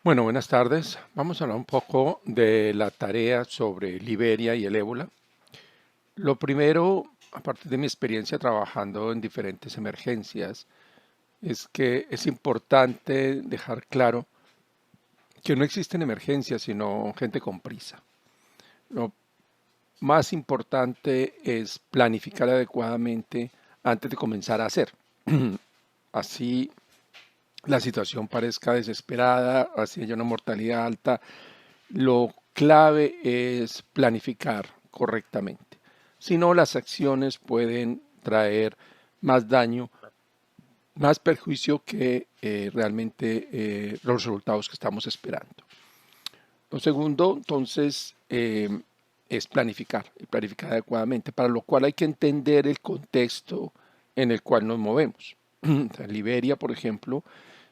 Bueno, buenas tardes. Vamos a hablar un poco de la tarea sobre Liberia y el ébola. Lo primero, a partir de mi experiencia trabajando en diferentes emergencias, es que es importante dejar claro que no existen emergencias, sino gente con prisa. Lo más importante es planificar adecuadamente antes de comenzar a hacer. Así la situación parezca desesperada, así haya una mortalidad alta. Lo clave es planificar correctamente. Si no, las acciones pueden traer más daño, más perjuicio que realmente los resultados que estamos esperando. Lo segundo, entonces, es planificar y planificar adecuadamente, para lo cual hay que entender el contexto en el cual nos movemos. Liberia, por ejemplo,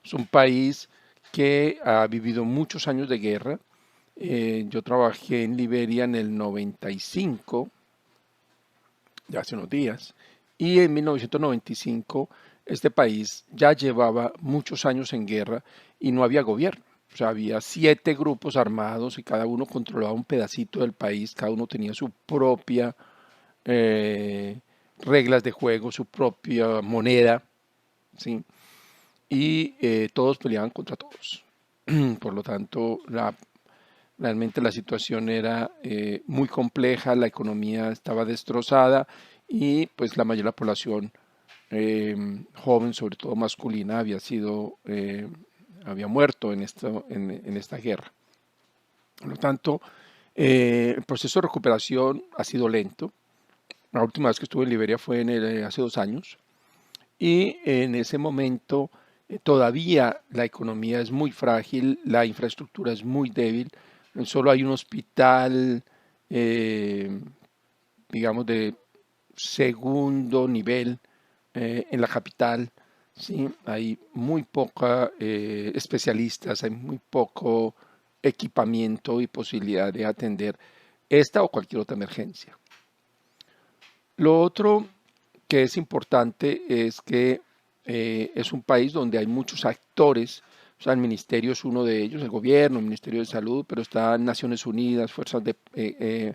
es un país que ha vivido muchos años de guerra. Yo trabajé en Liberia en el 95, ya hace unos días, y en 1995 este país ya llevaba muchos años en guerra y no había gobierno. O sea, había 7 grupos armados y cada uno controlaba un pedacito del país, cada uno tenía su propia eh, reglas de juego, su propia moneda, ¿sí? Y todos peleaban contra todos. Por lo tanto, realmente la situación era muy compleja, la economía estaba destrozada y pues la mayoría de la población joven, sobre todo masculina, había muerto en esta guerra. Por lo tanto, el proceso de recuperación ha sido lento. La última vez que estuve en Liberia fue hace 2 años y en ese momento todavía la economía es muy frágil, la infraestructura es muy débil, solo hay un hospital, eh, digamos, de segundo nivel en la capital, ¿sí? Hay muy poca especialistas, hay muy poco equipamiento y posibilidad de atender esta o cualquier otra emergencia. Lo otro que es importante es que es un país donde hay muchos actores, o sea, el ministerio es uno de ellos, el gobierno, el Ministerio de Salud, pero están Naciones Unidas, fuerzas de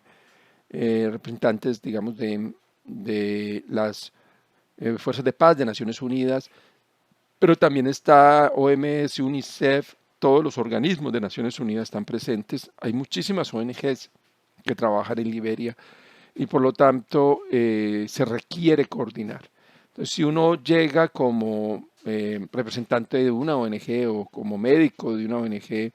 representantes, digamos, de las fuerzas de paz de Naciones Unidas, pero también está OMS, UNICEF, todos los organismos de Naciones Unidas están presentes. Hay muchísimas ONGs que trabajan en Liberia y por lo tanto se requiere coordinar. Entonces, si uno llega como representante de una ONG o como médico de una ONG,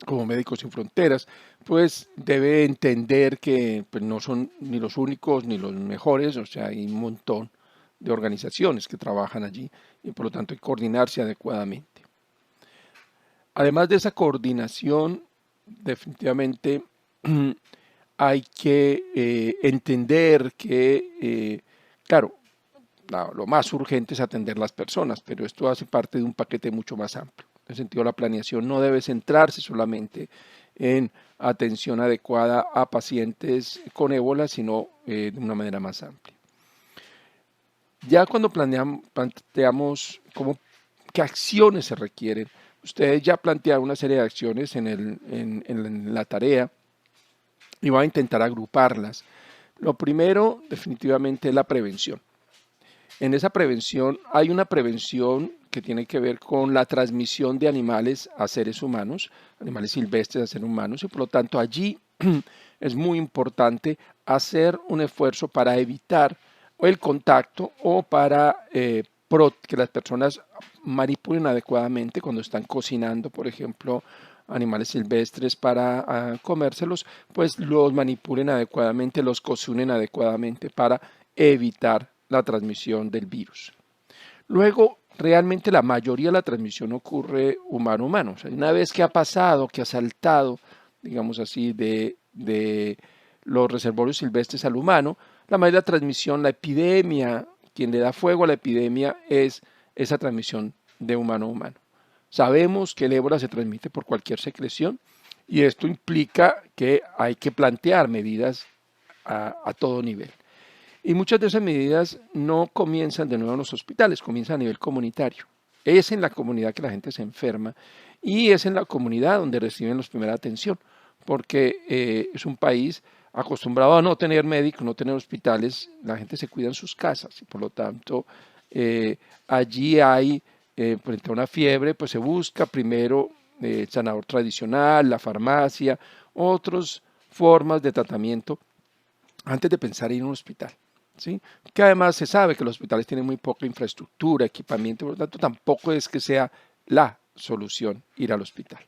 como Médicos Sin Fronteras, pues debe entender que pues, no son ni los únicos ni los mejores, o sea, hay un montón de organizaciones que trabajan allí y por lo tanto hay que coordinarse adecuadamente. Además de esa coordinación, definitivamente hay que entender que, claro, lo más urgente es atender las personas, pero esto hace parte de un paquete mucho más amplio. En ese sentido, la planeación no debe centrarse solamente en atención adecuada a pacientes con ébola, sino de una manera más amplia. Ya cuando planteamos qué acciones se requieren, ustedes ya plantearon una serie de acciones en la tarea y van a intentar agruparlas. Lo primero, definitivamente, es la prevención. En esa prevención hay una prevención que tiene que ver con la transmisión de animales a seres humanos, animales silvestres a seres humanos, y por lo tanto allí es muy importante hacer un esfuerzo para evitar el contacto o para que las personas manipulen adecuadamente cuando están cocinando, por ejemplo, animales silvestres para comérselos, pues los manipulen adecuadamente, los cocinen adecuadamente para evitar la transmisión del virus. Luego, realmente la mayoría de la transmisión ocurre humano-humano. O sea, una vez que ha pasado, que ha saltado, digamos así, de los reservorios silvestres al humano, la mayoría de la transmisión, la epidemia, quien le da fuego a la epidemia es esa transmisión de humano a humano. Sabemos que el ébola se transmite por cualquier secreción y esto implica que hay que plantear medidas a todo nivel. Y muchas de esas medidas no comienzan de nuevo en los hospitales, comienzan a nivel comunitario. es en la comunidad que la gente se enferma y es en la comunidad donde reciben la primera atención, porque es un país acostumbrado a no tener médicos, no tener hospitales, la gente se cuida en sus casas y por lo tanto allí hay, frente a una fiebre, pues se busca primero el sanador tradicional, la farmacia, otras formas de tratamiento antes de pensar en un hospital. ¿Sí? Que además se sabe que los hospitales tienen muy poca infraestructura, equipamiento, por lo tanto tampoco es que sea la solución ir al hospital.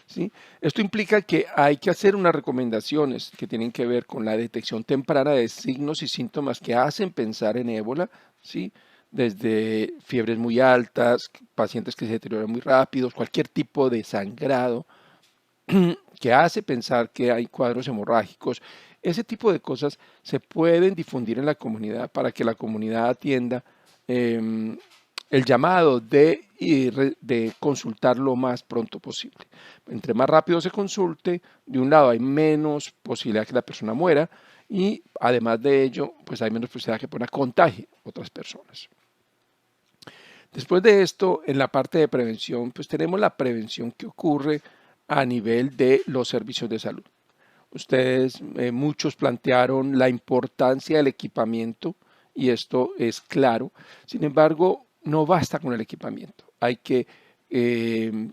¿Sí? Esto implica que hay que hacer unas recomendaciones que tienen que ver con la detección temprana de signos y síntomas que hacen pensar en ébola, ¿sí? Desde fiebres muy altas, pacientes que se deterioran muy rápido, cualquier tipo de sangrado que hace pensar que hay cuadros hemorrágicos. Ese tipo de cosas se pueden difundir en la comunidad para que la comunidad atienda eh, el llamado de consultar lo más pronto posible. Entre más rápido se consulte, de un lado hay menos posibilidad que la persona muera y además de ello, pues hay menos posibilidad que pueda contagie a otras personas. Después de esto, en la parte de prevención, pues tenemos la prevención que ocurre a nivel de los servicios de salud. Ustedes, muchos plantearon la importancia del equipamiento y esto es claro. Sin embargo, no basta con el equipamiento. Hay que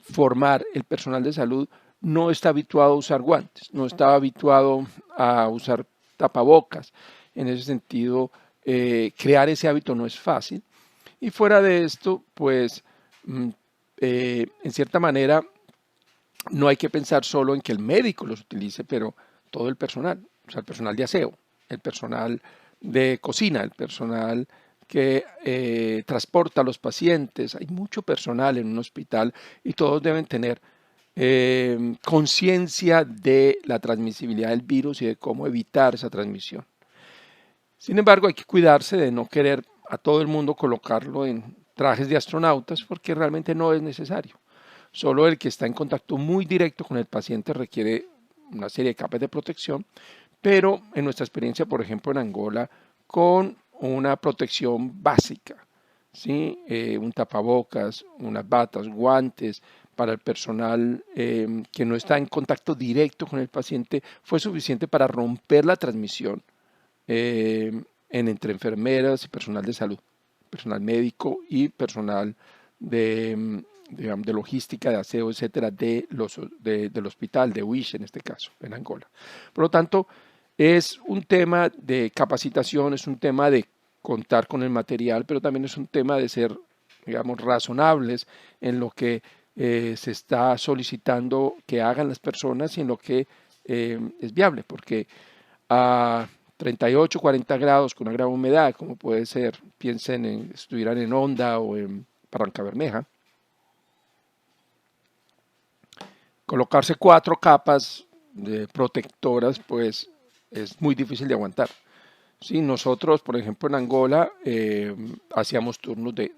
formar el personal de salud. No está habituado a usar guantes, no está habituado a usar tapabocas. En ese sentido, crear ese hábito no es fácil. Y fuera de esto, pues, en cierta manera, no hay que pensar solo en que el médico los utilice, pero todo el personal, o sea, el personal de aseo, el personal de cocina, el personal que transporta a los pacientes. Hay mucho personal en un hospital y todos deben tener conciencia de la transmisibilidad del virus y de cómo evitar esa transmisión. Sin embargo, hay que cuidarse de no querer a todo el mundo colocarlo en trajes de astronautas porque realmente no es necesario. Solo el que está en contacto muy directo con el paciente requiere una serie de capas de protección, pero en nuestra experiencia, por ejemplo, en Angola, con una protección básica, ¿sí? Un tapabocas, unas batas, guantes para el personal que no está en contacto directo con el paciente, fue suficiente para romper la transmisión entre enfermeras y personal de salud, personal médico y personal de, digamos, de logística, de aseo, etcétera, del hospital, de Wish en este caso, en Angola. Por lo tanto, es un tema de capacitación, es un tema de contar con el material, pero también es un tema de ser, digamos, razonables en lo que se está solicitando que hagan las personas y en lo que es viable, porque a 38, 40 grados con una gran humedad, como puede ser, piensen en, estuvieran en Honda o en Barranca Bermeja, colocarse 4 capas de protectoras, pues es muy difícil de aguantar. Sí, nosotros, por ejemplo, en Angola hacíamos turnos de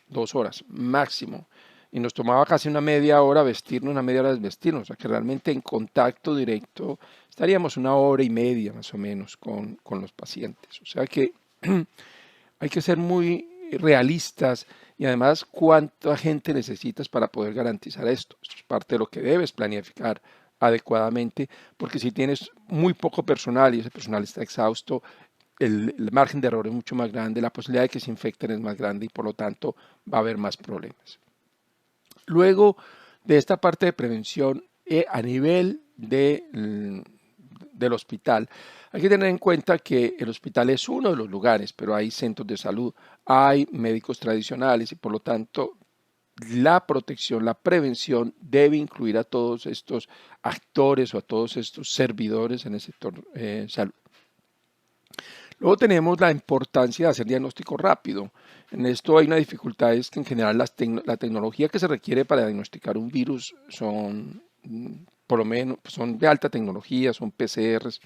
2 horas máximo y nos tomaba casi una media hora vestirnos, una media hora desvestirnos, o sea que realmente en contacto directo estaríamos una hora y media más o menos con los pacientes. O sea que hay que ser muy realistas y además cuánta gente necesitas para poder garantizar esto. Esto es parte de lo que debes planificar adecuadamente, porque si tienes muy poco personal y ese personal está exhausto, el margen de error es mucho más grande, la posibilidad de que se infecten es más grande y por lo tanto va a haber más problemas. Luego de esta parte de prevención, a nivel del hospital, hay que tener en cuenta que el hospital es uno de los lugares, pero hay centros de salud, hay médicos tradicionales y por lo tanto la protección, la prevención debe incluir a todos estos actores o a todos estos servidores en el sector salud. Luego tenemos la importancia de hacer diagnóstico rápido. En esto hay una dificultad, es que en general la tecnología que se requiere para diagnosticar un virus son, por lo menos, son de alta tecnología, son PCRs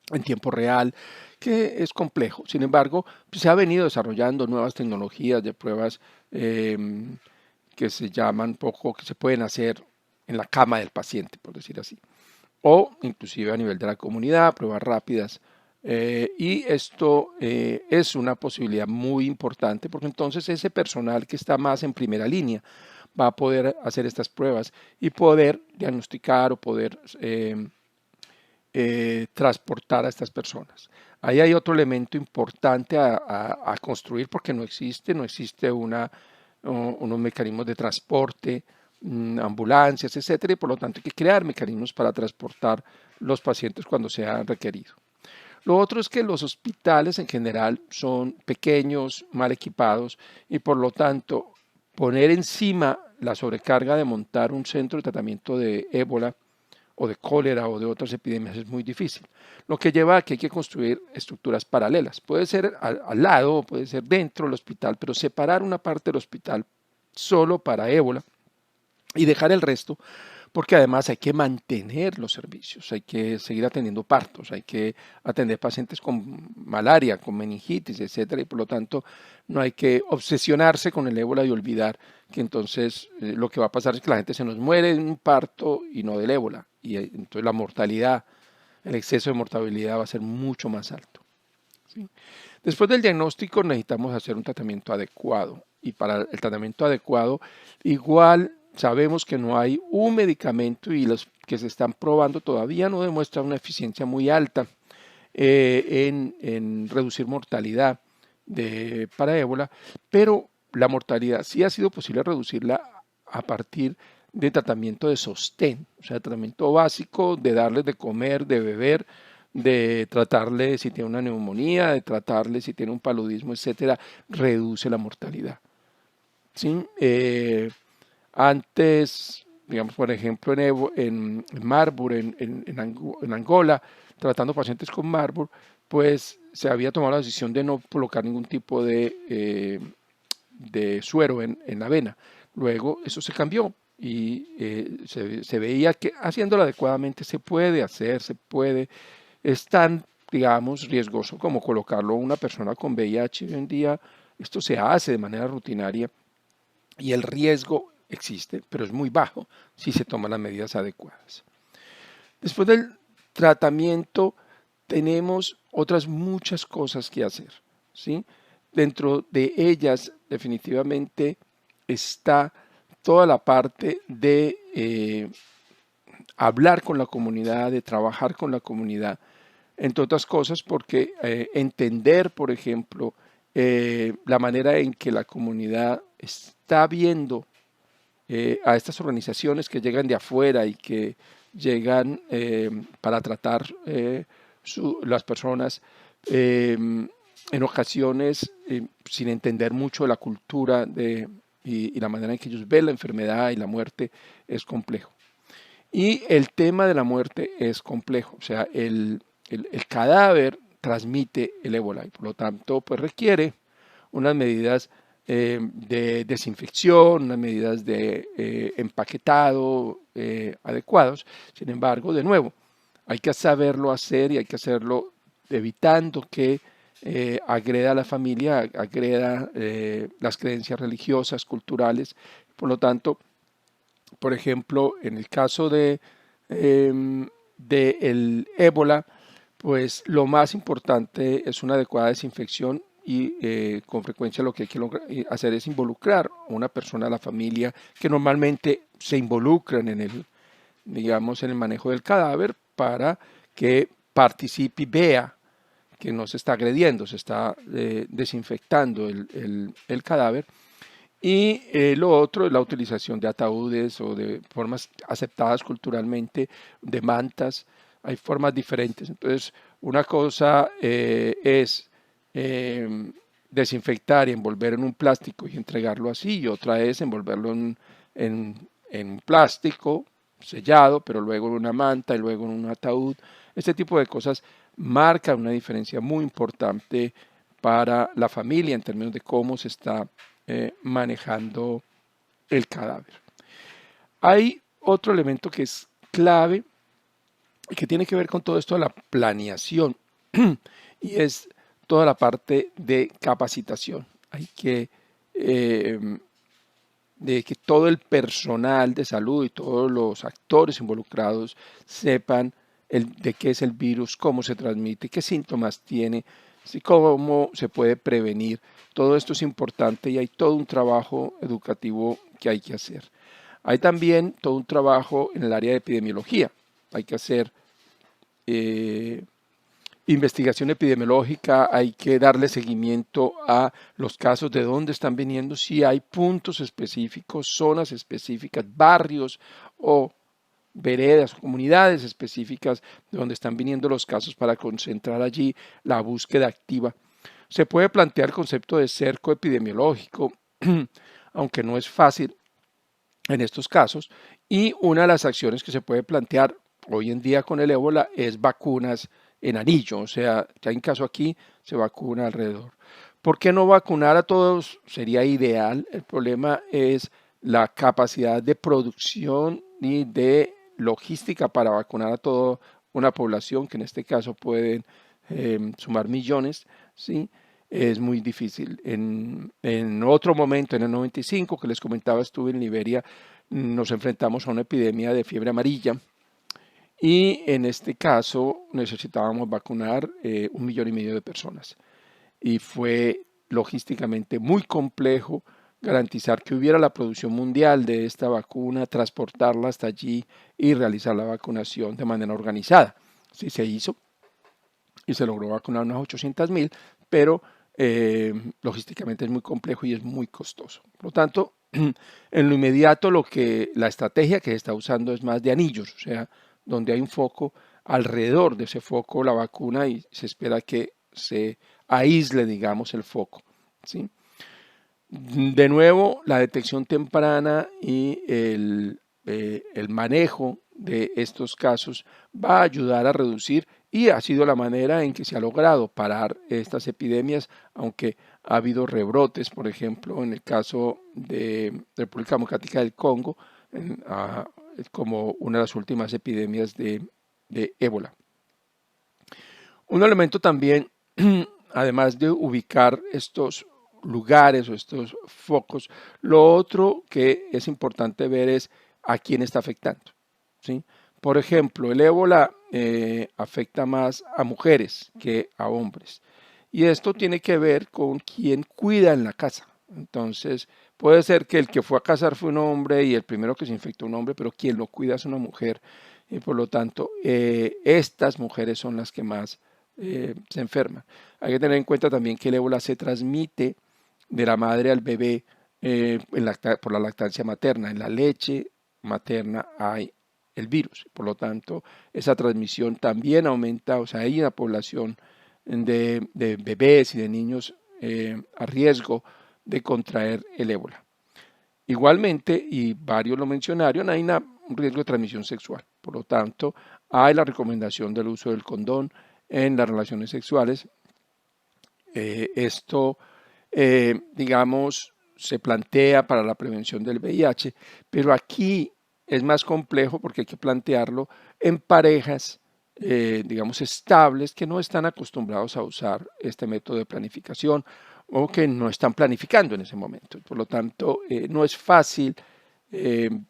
en tiempo real, que es complejo. Sin embargo, pues, se ha venido desarrollando nuevas tecnologías de pruebas que se llaman poco, que se pueden hacer en la cama del paciente, por decir así, o inclusive a nivel de la comunidad, pruebas rápidas Y esto es una posibilidad muy importante porque entonces ese personal que está más en primera línea va a poder hacer estas pruebas y poder diagnosticar o poder transportar a estas personas. Ahí hay otro elemento importante a construir porque no existe unos mecanismos de transporte, ambulancias, etcétera, y por lo tanto hay que crear mecanismos para transportar los pacientes cuando sea requerido. Lo otro es que los hospitales en general son pequeños, mal equipados y por lo tanto poner encima la sobrecarga de montar un centro de tratamiento de ébola o de cólera o de otras epidemias es muy difícil, lo que lleva a que hay que construir estructuras paralelas. Puede ser al lado, puede ser dentro del hospital, pero separar una parte del hospital solo para ébola y dejar el resto porque además hay que mantener los servicios, hay que seguir atendiendo partos, hay que atender pacientes con malaria, con meningitis, etcétera, y por lo tanto no hay que obsesionarse con el ébola y olvidar que entonces lo que va a pasar es que la gente se nos muere en un parto y no del ébola, y entonces la mortalidad, el exceso de mortalidad va a ser mucho más alto. ¿Sí? Después del diagnóstico necesitamos hacer un tratamiento adecuado y para el tratamiento adecuado igual sabemos que no hay un medicamento y los que se están probando todavía no demuestran una eficiencia muy alta en reducir mortalidad para ébola, pero la mortalidad sí ha sido posible reducirla a partir de tratamiento de sostén, o sea, tratamiento básico de darles de comer, de beber, de tratarle si tiene una neumonía, de tratarle si tiene un paludismo, etcétera, reduce la mortalidad. ¿Sí? Antes, digamos, por ejemplo, en Marburg, en Angola, tratando pacientes con Marburg, pues se había tomado la decisión de no colocar ningún tipo de suero en la vena. Luego eso se cambió y se veía que haciéndolo adecuadamente se puede hacer, es tan, digamos, riesgoso como colocarlo a una persona con VIH hoy en día. Esto se hace de manera rutinaria y el riesgo existe, pero es muy bajo si se toman las medidas adecuadas. Después del tratamiento tenemos otras muchas cosas que hacer, ¿sí? Dentro de ellas definitivamente está toda la parte de hablar con la comunidad, de trabajar con la comunidad, entre otras cosas porque entender, por ejemplo, la manera en que la comunidad está viendo a estas organizaciones que llegan de afuera y que llegan para tratar las personas en ocasiones sin entender mucho la cultura y la manera en que ellos ven la enfermedad y la muerte es complejo. Y el tema de la muerte es complejo, o sea, el cadáver transmite el ébola y por lo tanto pues requiere unas medidas de desinfección, unas medidas de empaquetado adecuados. Sin embargo, de nuevo, hay que saberlo hacer y hay que hacerlo evitando que agreda a la familia, agreda las creencias religiosas, culturales. Por lo tanto, por ejemplo, en el caso de el ébola, pues lo más importante es una adecuada desinfección y con frecuencia lo que hay que hacer es involucrar a una persona, a la familia, que normalmente se involucran digamos, en el manejo del cadáver para que participe y vea que no se está agrediendo, se está desinfectando el cadáver. Y lo otro es la utilización de ataúdes o de formas aceptadas culturalmente, de mantas. Hay formas diferentes. Entonces, una cosa es desinfectar y envolver en un plástico y entregarlo así, y otra es envolverlo en un plástico sellado, pero luego en una manta y luego en un ataúd. Este tipo de cosas marcan una diferencia muy importante para la familia en términos de cómo se está manejando el cadáver. Hay otro elemento que es clave y que tiene que ver con todo esto de la planeación y es toda la parte de capacitación. Hay que de que todo el personal de salud y todos los actores involucrados sepan de qué es el virus, cómo se transmite, qué síntomas tiene, sí, cómo se puede prevenir. Todo esto es importante y hay todo un trabajo educativo que hay que hacer. Hay también todo un trabajo en el área de epidemiología. Hay que hacer eh, investigación epidemiológica, hay que darle seguimiento a los casos, de dónde están viniendo, si hay puntos específicos, zonas específicas, barrios o veredas o comunidades específicas de donde están viniendo los casos para concentrar allí la búsqueda activa. Se puede plantear el concepto de cerco epidemiológico, aunque no es fácil en estos casos, y una de las acciones que se puede plantear hoy en día con el ébola es vacunas en anillo, o sea, ya en caso aquí se vacuna alrededor. ¿Por qué no vacunar a todos? Sería ideal. El problema es la capacidad de producción y de logística para vacunar a toda una población, que en este caso pueden sumar millones, ¿sí? Es muy difícil. En otro momento, en el 95, que les comentaba, estuve en Liberia, nos enfrentamos a una epidemia de fiebre amarilla y en este caso necesitábamos vacunar 1,5 millones de personas. Y fue logísticamente muy complejo garantizar que hubiera la producción mundial de esta vacuna, transportarla hasta allí y realizar la vacunación de manera organizada. Sí se hizo y se logró vacunar unas 800,000, pero logísticamente es muy complejo y es muy costoso. Por lo tanto, en lo inmediato la estrategia que se está usando es más de anillos, o sea, donde hay un foco, alrededor de ese foco la vacuna y se espera que se aísle, digamos, el foco, ¿sí? De nuevo, la detección temprana y el manejo de estos casos va a ayudar a reducir y ha sido la manera en que se ha logrado parar estas epidemias, aunque ha habido rebrotes, por ejemplo, en el caso de República Democrática del Congo, como una de las últimas epidemias de ébola. Un elemento también, además de ubicar estos lugares o estos focos, lo otro que es importante ver es a quién está afectando, ¿sí? Por ejemplo, el ébola afecta más a mujeres que a hombres. Y esto tiene que ver con quién cuida en la casa. Entonces, puede ser que el que fue a cazar fue un hombre y el primero que se infectó un hombre, pero quien lo cuida es una mujer. Y por lo tanto, estas mujeres son las que más se enferman. Hay que tener en cuenta también que el ébola se transmite de la madre al bebé por la lactancia materna. En la leche materna hay el virus. Por lo tanto, esa transmisión también aumenta, o sea, hay una población de bebés y de niños a riesgo de contraer el ébola. Igualmente, y varios lo mencionaron, hay un riesgo de transmisión sexual. Por lo tanto, hay la recomendación del uso del condón en las relaciones sexuales. Esto, digamos, se plantea para la prevención del VIH, pero aquí es más complejo porque hay que plantearlo en parejas, digamos, estables que no están acostumbrados a usar este método de planificación o que no están planificando en ese momento. Por lo tanto, no es fácil,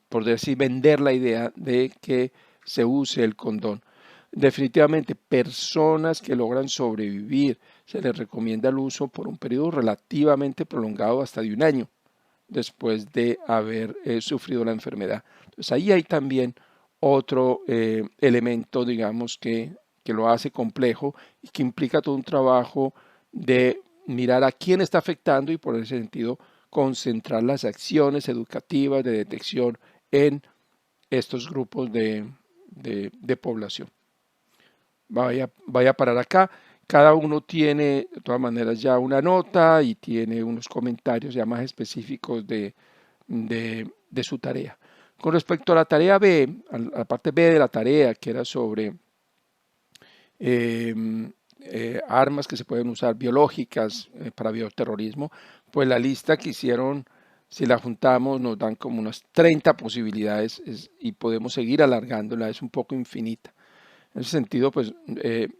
por decir, vender la idea de que se use el condón. Definitivamente, personas que logran sobrevivir, se les recomienda el uso por un periodo relativamente prolongado, hasta de un año, después de haber sufrido la enfermedad. Entonces ahí hay también otro elemento, digamos, que lo hace complejo y que implica todo un trabajo de mirar a quién está afectando y por ese sentido concentrar las acciones educativas de detección en estos grupos de población. Vaya a parar acá. Cada uno tiene, de todas maneras, ya una nota y tiene unos comentarios ya más específicos de su tarea. Con respecto a la tarea B, a la parte B de la tarea, que era sobre armas que se pueden usar biológicas para bioterrorismo, pues la lista que hicieron, si la juntamos, nos dan como unas 30 posibilidades y podemos seguir alargándola, es un poco infinita. En ese sentido, pues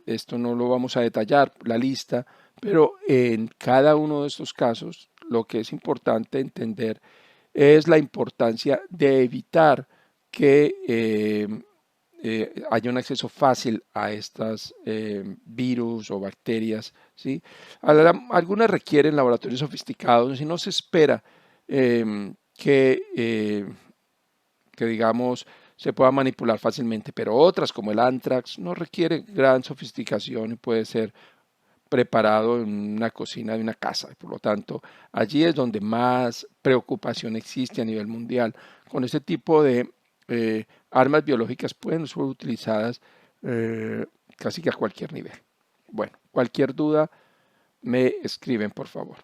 esto no lo vamos a detallar, la lista, pero en cada uno de estos casos lo que es importante entender es la importancia de evitar que haya un acceso fácil a estas virus o bacterias, ¿sí? Algunas requieren laboratorios sofisticados y no se espera que, digamos, se pueda manipular fácilmente, pero otras como el anthrax no requieren gran sofisticación y puede ser preparado en una cocina de una casa. Por lo tanto, allí es donde más preocupación existe a nivel mundial. Con este tipo de armas biológicas pueden ser utilizadas casi que a cualquier nivel. Bueno, cualquier duda me escriben, por favor.